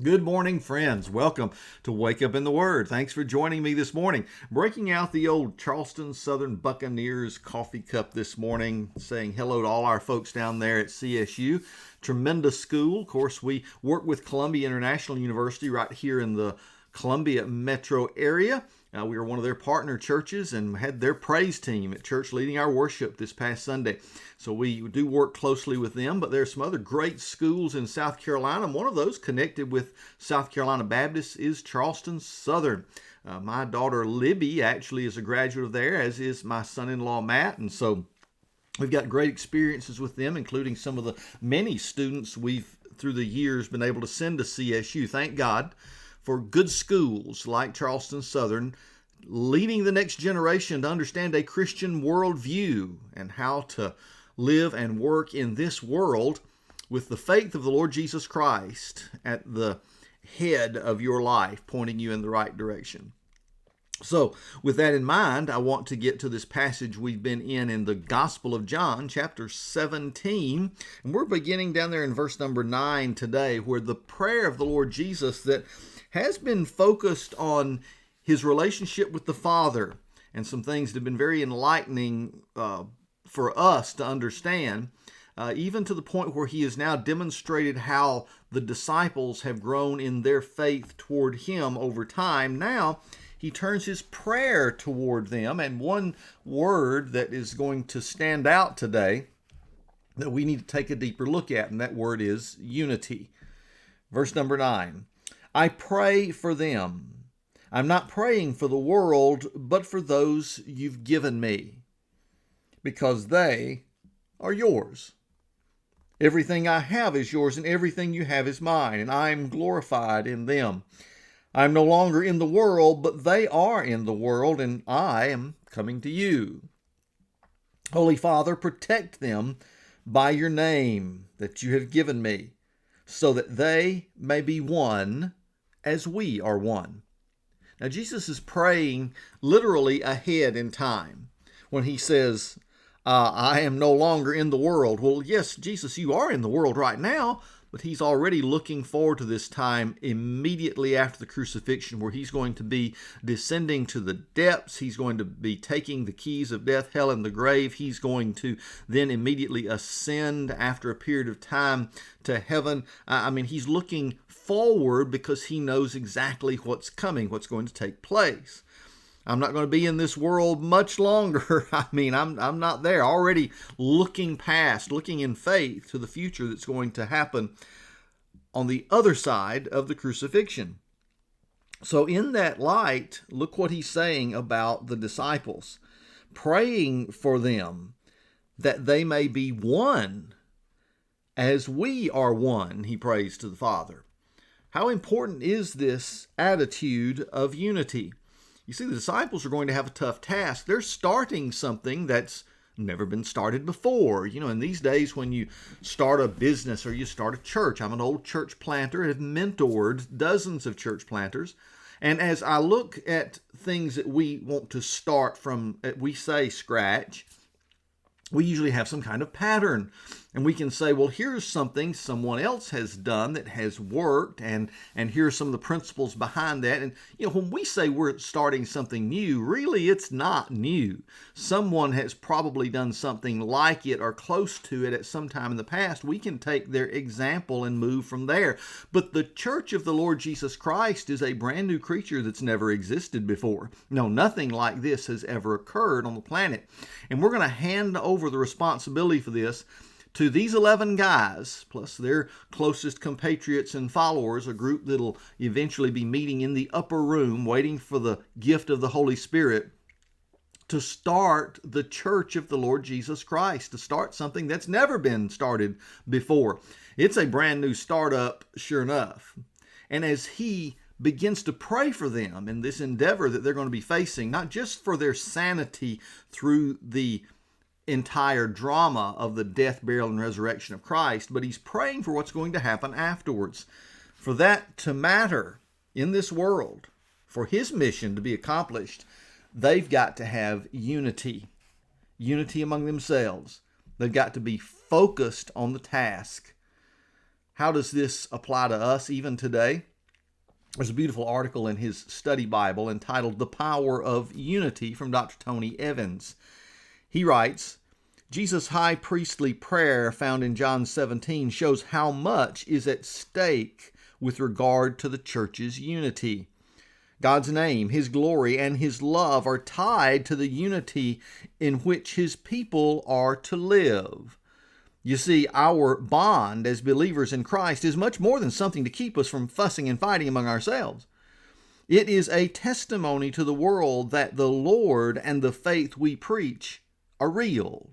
Good morning, friends. Welcome to Wake Up in the Word. Thanks for joining me this morning. Breaking out the old Charleston Southern Buccaneers coffee cup this morning, saying hello to all our folks down there at CSU. Tremendous school. Of course, we work with Columbia International University right here in the Columbia metro area. We were one of their partner churches and had their praise team at church leading our worship this past Sunday. So we do work closely with them, but there's some other great schools in South Carolina. One of those connected with South Carolina Baptist is Charleston Southern. My daughter Libby actually is a graduate of there, as is my son-in-law Matt, and so we've got great experiences with them, including some of the many students we've through the years been able to send to CSU. Thank God for good schools like Charleston Southern, leading the next generation to understand a Christian worldview and how to live and work in this world with the faith of the Lord Jesus Christ at the head of your life, pointing you in the right direction. So, with that in mind, I want to get to this passage we've been in the Gospel of John, chapter 17. And we're beginning down there in verse number 9 today, where the prayer of the Lord Jesus that has been focused on his relationship with the Father and some things that have been very enlightening for us to understand, even to the point where he has now demonstrated how the disciples have grown in their faith toward him over time. Now, he turns his prayer toward them, and one word that is going to stand out today that we need to take a deeper look at, and that word is unity. Verse number 9, I pray for them. I'm not praying for the world, but for those you've given me, because they are yours. Everything I have is yours, and everything you have is mine, and I am glorified in them. I am no longer in the world, but they are in the world, and I am coming to you. Holy Father, protect them by your name that you have given me, so that they may be one as we are one. Now, Jesus is praying literally ahead in time when he says, I am no longer in the world. Well, yes, Jesus, you are in the world right now, but he's already looking forward to this time immediately after the crucifixion, where he's going to be descending to the depths. He's going to be taking the keys of death, hell, and the grave. He's going to then immediately ascend after a period of time to heaven. He's looking forward because he knows exactly what's coming, what's going to take place. I'm not going to be in this world much longer. I'm not there. Already looking in faith to the future that's going to happen on the other side of the crucifixion. So in that light, look what he's saying about the disciples. Praying for them that they may be one as we are one, he prays to the Father. How important is this attitude of unity? You see, the disciples are going to have a tough task. They're starting something that's never been started before. You know, in these days when you start a business or you start a church, I'm an old church planter and have mentored dozens of church planters. And as I look at things that we want to start from, we say scratch, we usually have some kind of pattern. And we can say, well, here's something someone else has done that has worked, and here's some of the principles behind that. And, when we say we're starting something new, really it's not new. Someone has probably done something like it or close to it at some time in the past. We can take their example and move from there. But the church of the Lord Jesus Christ is a brand new creature that's never existed before. No, nothing like this has ever occurred on the planet. And we're going to hand over the responsibility for this to these 11 guys, plus their closest compatriots and followers, a group that'll eventually be meeting in the upper room, waiting for the gift of the Holy Spirit, to start the church of the Lord Jesus Christ, to start something that's never been started before. It's a brand new startup, sure enough. And as he begins to pray for them in this endeavor that they're going to be facing, not just for their sanity through the entire drama of the death, burial, and resurrection of Christ, but he's praying for what's going to happen afterwards. For that to matter in this world, for his mission to be accomplished, they've got to have unity among themselves. They've got to be focused on the task. How does this apply to us even today? There's a beautiful article in his study Bible entitled The Power of Unity from Dr. Tony Evans. He writes, Jesus' high priestly prayer found in John 17 shows how much is at stake with regard to the church's unity. God's name, His glory, and His love are tied to the unity in which His people are to live. You see, our bond as believers in Christ is much more than something to keep us from fussing and fighting among ourselves. It is a testimony to the world that the Lord and the faith we preach are real.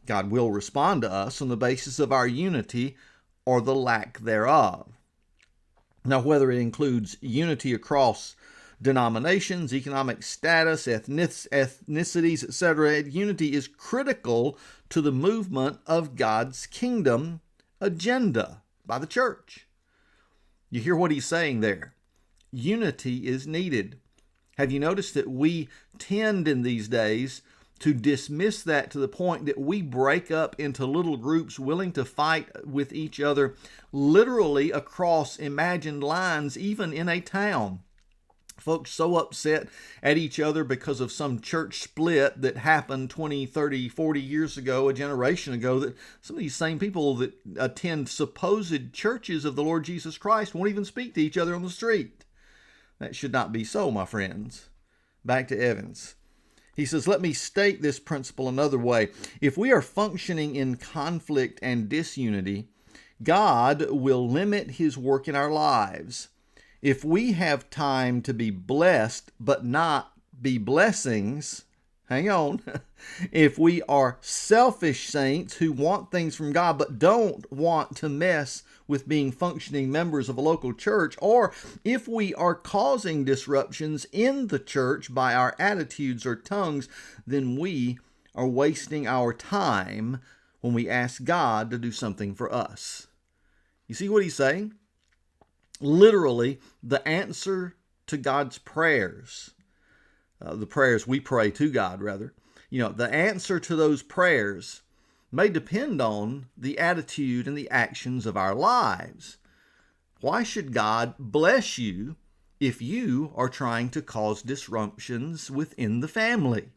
God will respond to us on the basis of our unity or the lack thereof. Now, whether it includes unity across denominations, economic status, ethnicities, etc., unity is critical to the movement of God's kingdom agenda by the church. You hear what he's saying there? Unity is needed. Have you noticed that we tend in these days to dismiss that to the point that we break up into little groups willing to fight with each other literally across imagined lines, even in a town? Folks so upset at each other because of some church split that happened 20, 30, 40 years ago, a generation ago, that some of these same people that attend supposed churches of the Lord Jesus Christ won't even speak to each other on the street. That should not be so, my friends. Back to Evans. He says, let me state this principle another way. If we are functioning in conflict and disunity, God will limit His work in our lives. If we have time to be blessed but not be blessings, hang on. If we are selfish saints who want things from God but don't want to mess with being functioning members of a local church, or if we are causing disruptions in the church by our attitudes or tongues, then we are wasting our time when we ask God to do something for us. You see what he's saying? Literally, the answer to God's prayers, the prayers we pray to God, rather, the answer to those prayers may depend on the attitude and the actions of our lives. Why should God bless you if you are trying to cause disruptions within the family?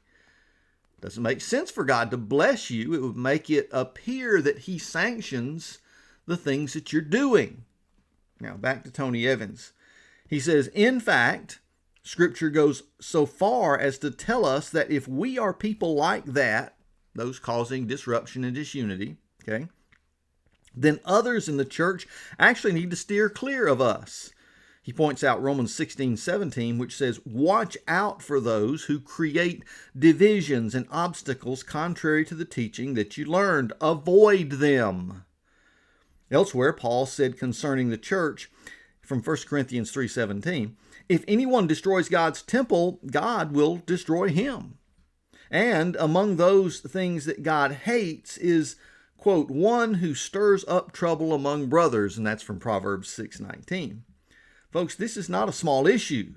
It doesn't make sense for God to bless you. It would make it appear that He sanctions the things that you're doing. Now, back to Tony Evans. He says, in fact, Scripture goes so far as to tell us that if we are people like that, those causing disruption and disunity, okay, then others in the church actually need to steer clear of us. He points out Romans 16:17, which says, watch out for those who create divisions and obstacles contrary to the teaching that you learned. Avoid them. Elsewhere, Paul said concerning the church from 1 Corinthians 3:17, if anyone destroys God's temple, God will destroy him. And among those things that God hates is, quote, one who stirs up trouble among brothers, and that's from Proverbs 6:19. Folks, this is not a small issue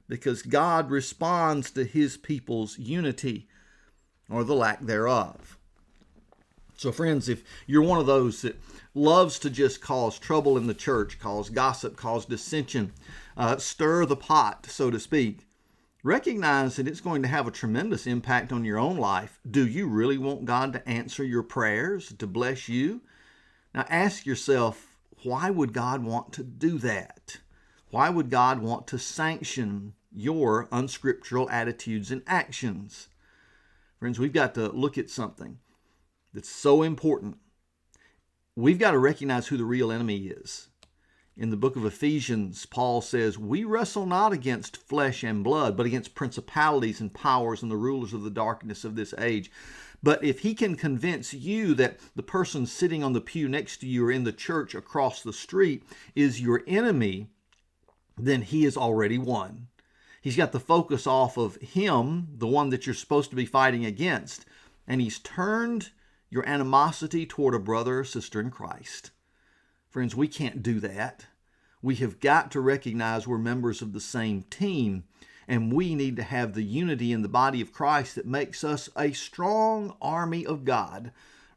because God responds to His people's unity or the lack thereof. So friends, if you're one of those that loves to just cause trouble in the church, cause gossip, cause dissension, stir the pot, so to speak, recognize that it's going to have a tremendous impact on your own life. Do you really want God to answer your prayers, to bless you? Now ask yourself, why would God want to do that? Why would God want to sanction your unscriptural attitudes and actions? Friends, we've got to look at something that's so important. We've got to recognize who the real enemy is. In the book of Ephesians, Paul says, we wrestle not against flesh and blood, but against principalities and powers and the rulers of the darkness of this age. But if he can convince you that the person sitting on the pew next to you or in the church across the street is your enemy, then he has already won. He's got the focus off of him, the one that you're supposed to be fighting against, and he's turned your animosity toward a brother or sister in Christ. Friends, we can't do that. We have got to recognize we're members of the same team, and we need to have the unity in the body of Christ that makes us a strong army of God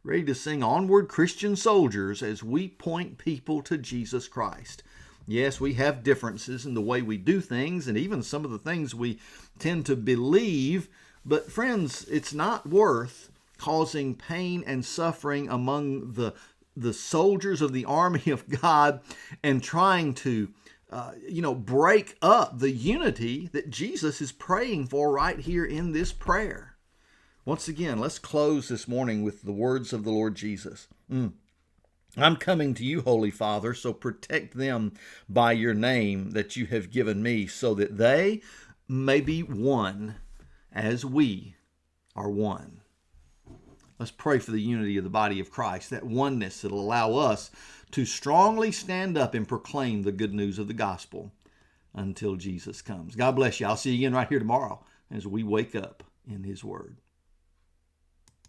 ready to sing Onward Christian Soldiers as we point people to Jesus Christ. Yes, we have differences in the way we do things and even some of the things we tend to believe, but friends, it's not worth causing pain and suffering among the soldiers of the army of God and trying to break up the unity that Jesus is praying for right here in this prayer. Once again, let's close this morning with the words of the Lord Jesus. I'm coming to you, Holy Father, so protect them by your name that you have given me, so that they may be one as we are one. Let's pray for the unity of the body of Christ, that oneness that will allow us to strongly stand up and proclaim the good news of the gospel until Jesus comes. God bless you. I'll see you again right here tomorrow as we wake up in His Word.